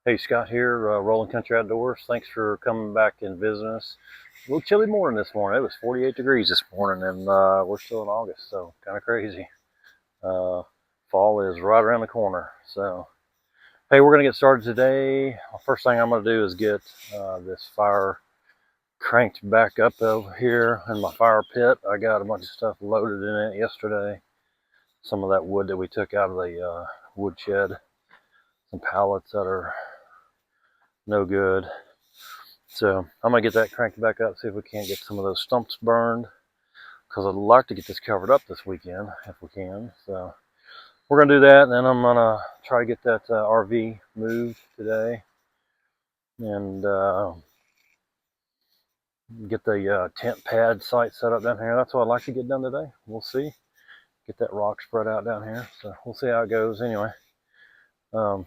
Hey, Scott here, Rolling Country Outdoors. Thanks for coming back and visiting us. A little chilly morning this morning. It was 48 degrees this morning, and we're still in August, so kind of crazy. Uh, Fall is right around the corner. So, hey, we're going to get started today. First thing I'm going to do is get this fire cranked back up over here in my fire pit. I got a bunch of stuff loaded in it yesterday. Some of that wood that we took out of the wood shed, some pallets that are no good. So I'm gonna get that cranked back up, see if we can't get some of those stumps burned, because I'd like to get this covered up this weekend if we can. So we're gonna do that, and then I'm gonna try to get that RV moved today, and get the tent pad site set up down here. That's what I'd like to get done today. We'll see. Get that rock spread out down here. So we'll see how it goes. Anyway, um,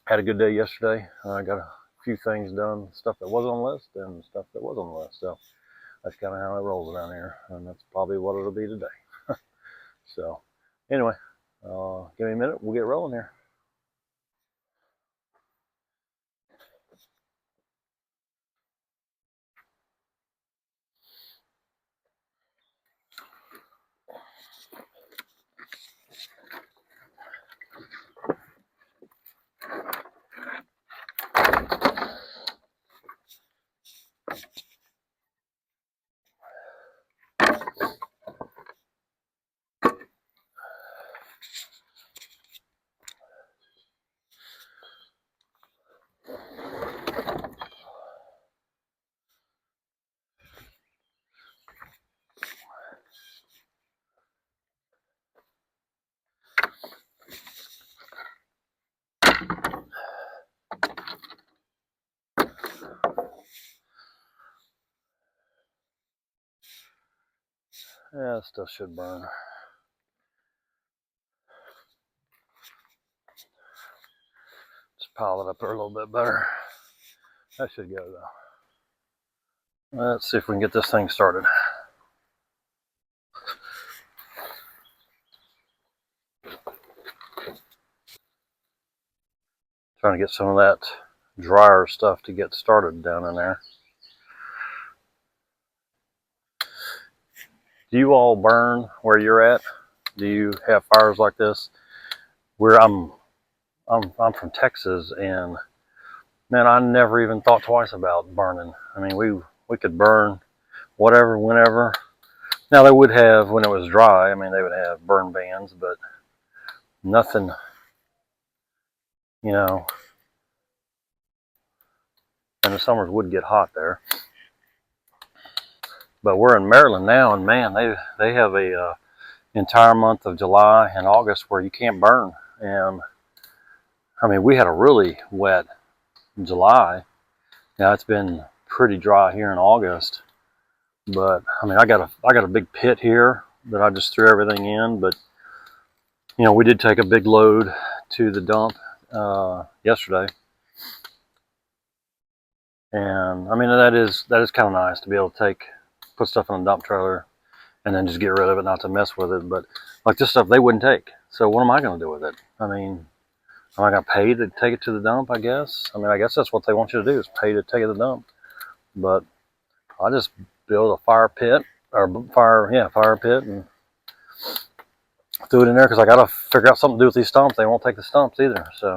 had a good day yesterday. I got a few things done, stuff that was on the list and stuff that was on the list. So that's kind of how it rolls down here, and that's probably what it'll be today. So anyway, give me a minute, we'll get rolling here. Yeah, this stuff should burn. Just pile it up there a little bit better. That should go though. Let's see if we can get this thing started. Trying to get some of that drier stuff to get started down in there. Do you all burn where you're at? Do you have fires like this? Where I'm from Texas, and man, I never even thought twice about burning. I mean, we could burn whatever, whenever. Now they would have, when it was dry, I mean, they would have burn bans, but nothing, you know. And the summers would get hot there. But we're in Maryland now, and man, they have a entire month of July and August where you can't burn. And I mean, we had a really wet July. Now it's been pretty dry here in August, but I mean, I got a big pit here that I just threw everything in. But you know, we did take a big load to the dump yesterday, and I mean, that is kind of nice to be able to put stuff in a dump trailer and then just get rid of it, not to mess with it. But like this stuff they wouldn't take, so what am I going to do with it? I mean, am I going to pay to take it to the dump? I guess. I mean, I guess that's what they want you to do, is pay to take it to the dump. But I just build a fire pit, fire pit, and threw it in there because I got to figure out something to do with these stumps. They won't take the stumps either. So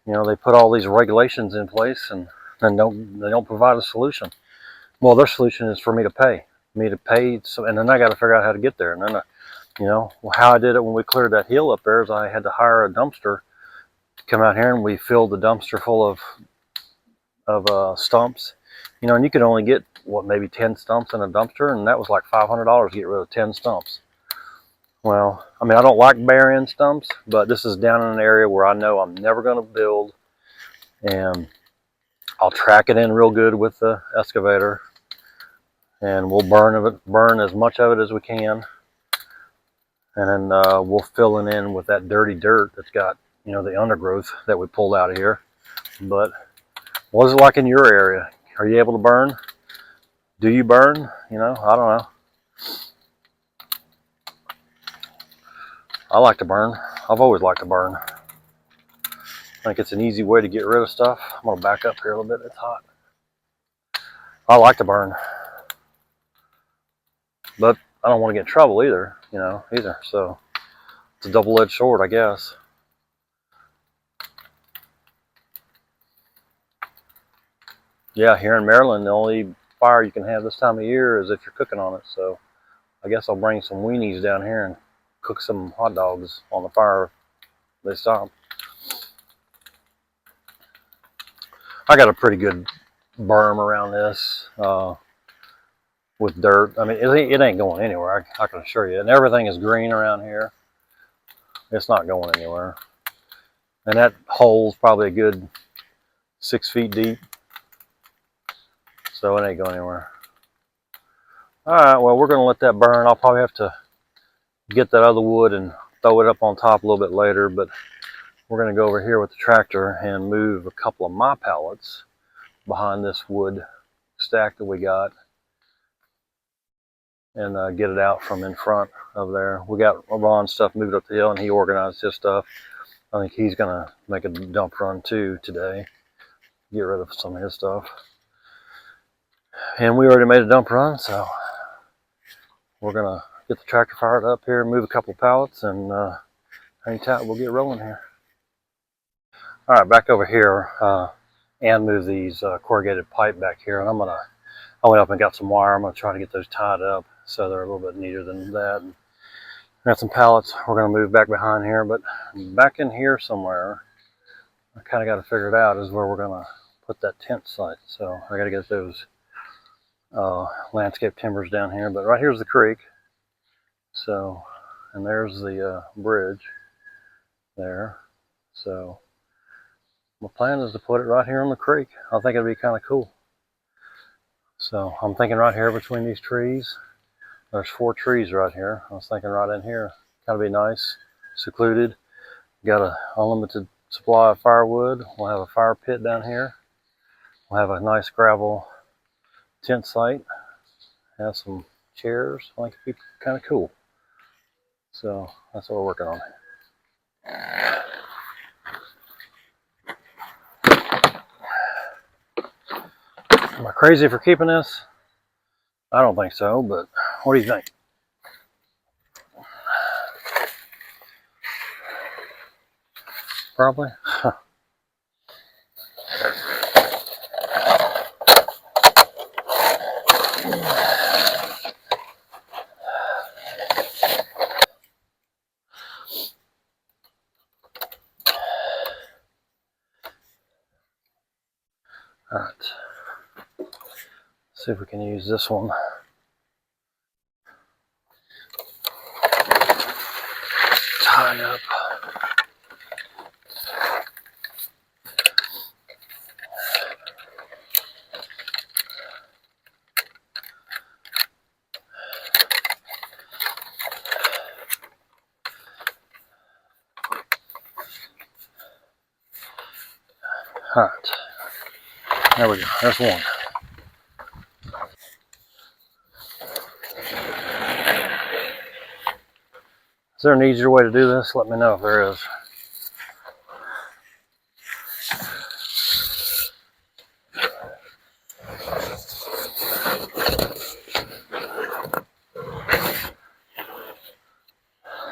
you know, they put all these regulations in place, and they don't provide a solution. Well, their solution is for me to pay, so, and then I got to figure out how to get there. And then you know, how I did it when we cleared that hill up there is I had to hire a dumpster to come out here, and we filled the dumpster full of stumps. You know, and you could only get what, maybe 10 stumps in a dumpster, and that was like $500 to get rid of 10 stumps. Well, I mean, I don't like burying stumps, but this is down in an area where I know I'm never going to build, and I'll track it in real good with the excavator, and we'll burn as much of it as we can, and then we'll fill it in with that dirty dirt that's got, you know, the undergrowth that we pulled out of here. But what is it like in your area? Are you able to burn? Do you burn? You know, I don't know. I like to burn. I've always liked to burn. I think it's an easy way to get rid of stuff. I'm gonna back up here a little bit. It's hot. I like to burn, but I don't want to get in trouble either, So it's a double-edged sword, I guess. Yeah, here in Maryland, the only fire you can have this time of year is if you're cooking on it. So I guess I'll bring some weenies down here and cook some hot dogs on the fire if they stop. I got a pretty good berm around this with dirt. I mean, it ain't going anywhere, I can assure you. And everything is green around here. It's not going anywhere. And that hole's probably a good 6 feet deep. So it ain't going anywhere. Alright, well, we're going to let that burn. I'll probably have to get that other wood and throw it up on top a little bit later. But we're going to go over here with the tractor and move a couple of my pallets behind this wood stack that we got. And get it out from in front of there. We got Ron's stuff moved up the hill and he organized his stuff. I think he's going to make a dump run too today. Get rid of some of his stuff. And we already made a dump run, so we're going to get the tractor fired up here, move a couple of pallets, and hang tight. We'll get rolling here. All right, back over here and move these corrugated pipe back here. And I went up and got some wire. I'm going to try to get those tied up so they're a little bit neater than that. And got some pallets we're going to move back behind here, but back in here somewhere, I kind of got to figure it out, is where we're going to put that tent site. So I got to get those landscape timbers down here. But right here's the creek. So, and there's the bridge there. So my plan is to put it right here on the creek. I think it'd be kind of cool. So I'm thinking right here between these trees. There's 4 trees right here. I was thinking right in here. Kind of be nice, secluded. Got an unlimited supply of firewood. We'll have a fire pit down here. We'll have a nice gravel tent site. Have some chairs. I think it'd be kind of cool. So that's what we're working on. Am I crazy for keeping this? I don't think so, but what do you think? Probably. All right. See if we can use this one. Tie up. All right. There we go. There's one. Is there an easier way to do this? Let me know if there is.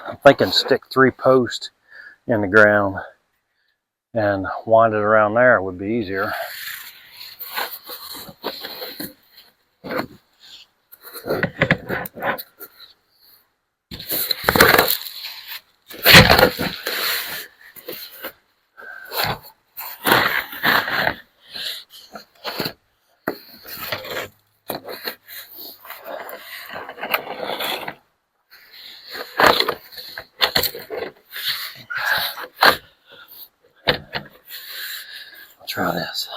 I'm thinking stick 3 posts in the ground and wind it around there would be easier. Try this.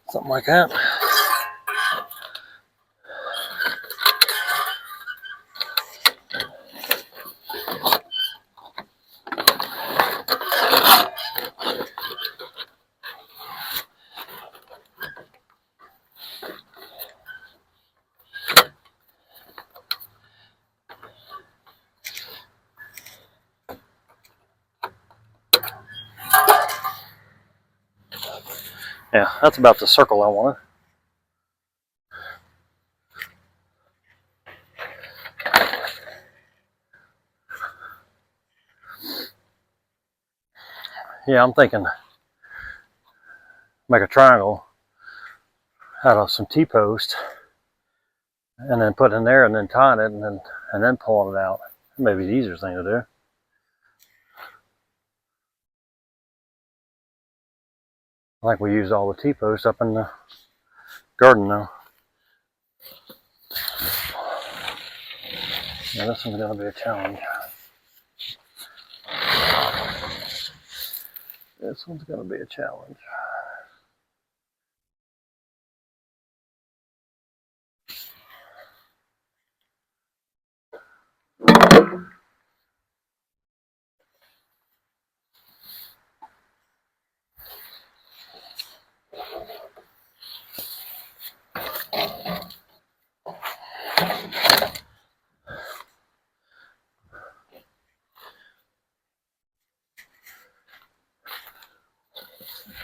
Something like that. Yeah, that's about the circle I wanted. Yeah, I'm thinking make a triangle out of some T-post and then put it in there and then tying it and then pulling it out. Maybe the easier thing to do. I think we used all the T-posts up in the garden though. Yeah, this one's gonna be a challenge. This one's gonna be a challenge.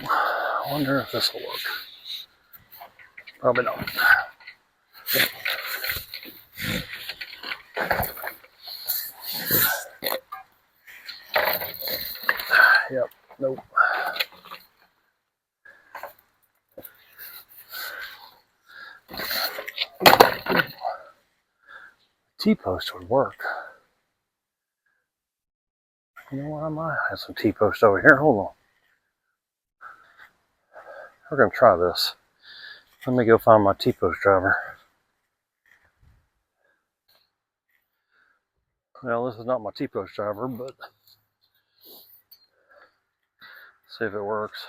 I wonder if this will work. Probably not. Yep, nope. T-post would work. You know what? I might have some T-post over here. Hold on. We're gonna try this. Let me go find my T-post driver. Well, this is not my T-post driver, but see if it works.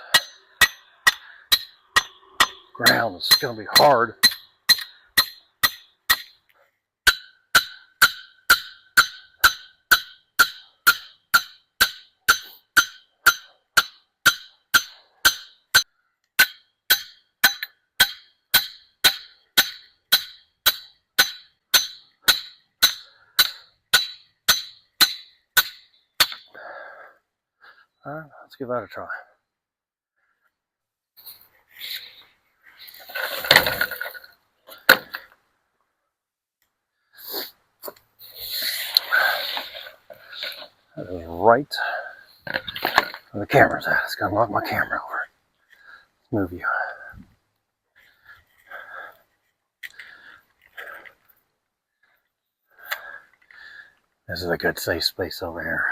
Ground is gonna be hard. All right, let's give that a try. That is right where the camera's at. It's gonna knock my camera over. Let's move you. This is a good safe space over here.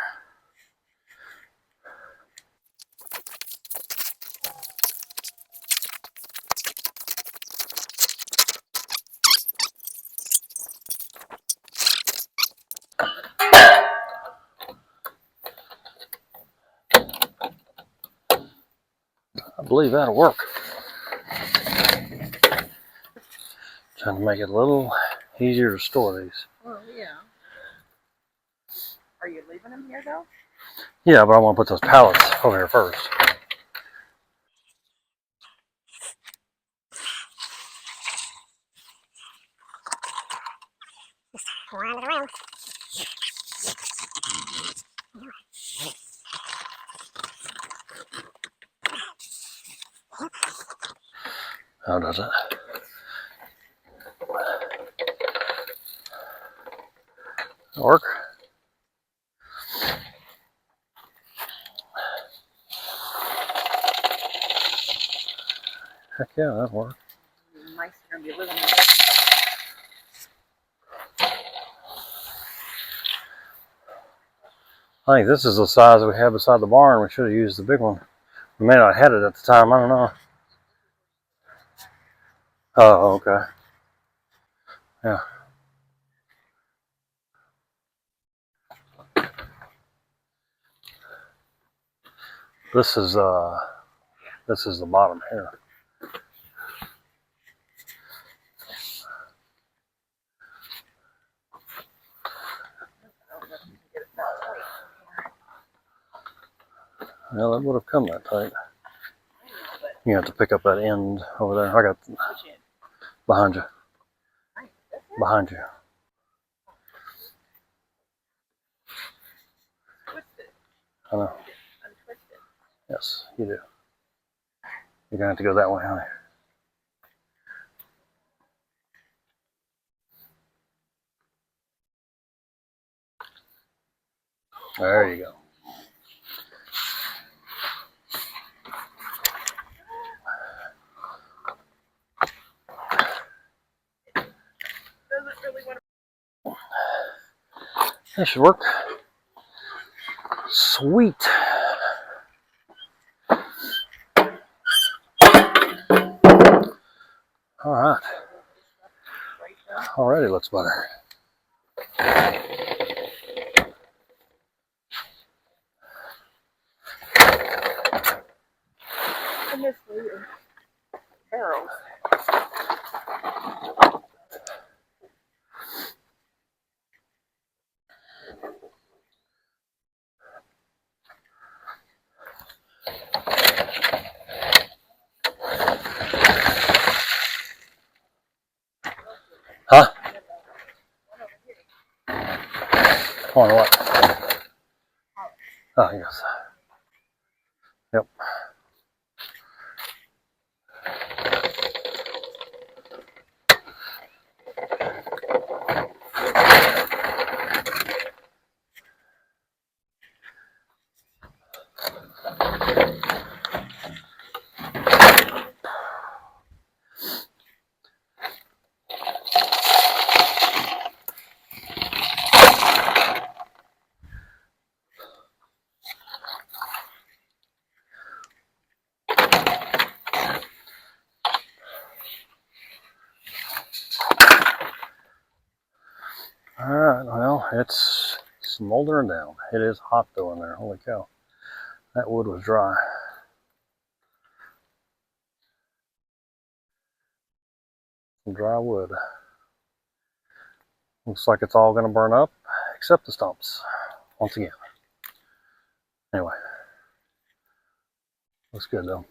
I believe that'll work. Trying to make it a little easier to store these. Oh, yeah. Are you leaving them here, though? Yeah, but I want to put those pallets over here first. How does it? Work? Heck yeah, that'll work. Mice are going to be living in I think this is the size we have beside the barn. We should have used the big one. We may not have had it at the time. I don't know. Oh, okay. Yeah. This is the bottom here. Well, that would have come that tight. You have to pick up that end over there. I got behind you. Behind you. I know. Yes, you do. You're gonna have to go that way, honey. There you go. That should work. Sweet. All right. Already looks better. I miss your barrels. Huh? On what? Oh, yes. Yep. All right. Well, it's smoldering down. It is hot though in there. Holy cow. That wood was dry. Some dry wood. Looks like it's all going to burn up except the stumps. Once again. Anyway. Looks good though.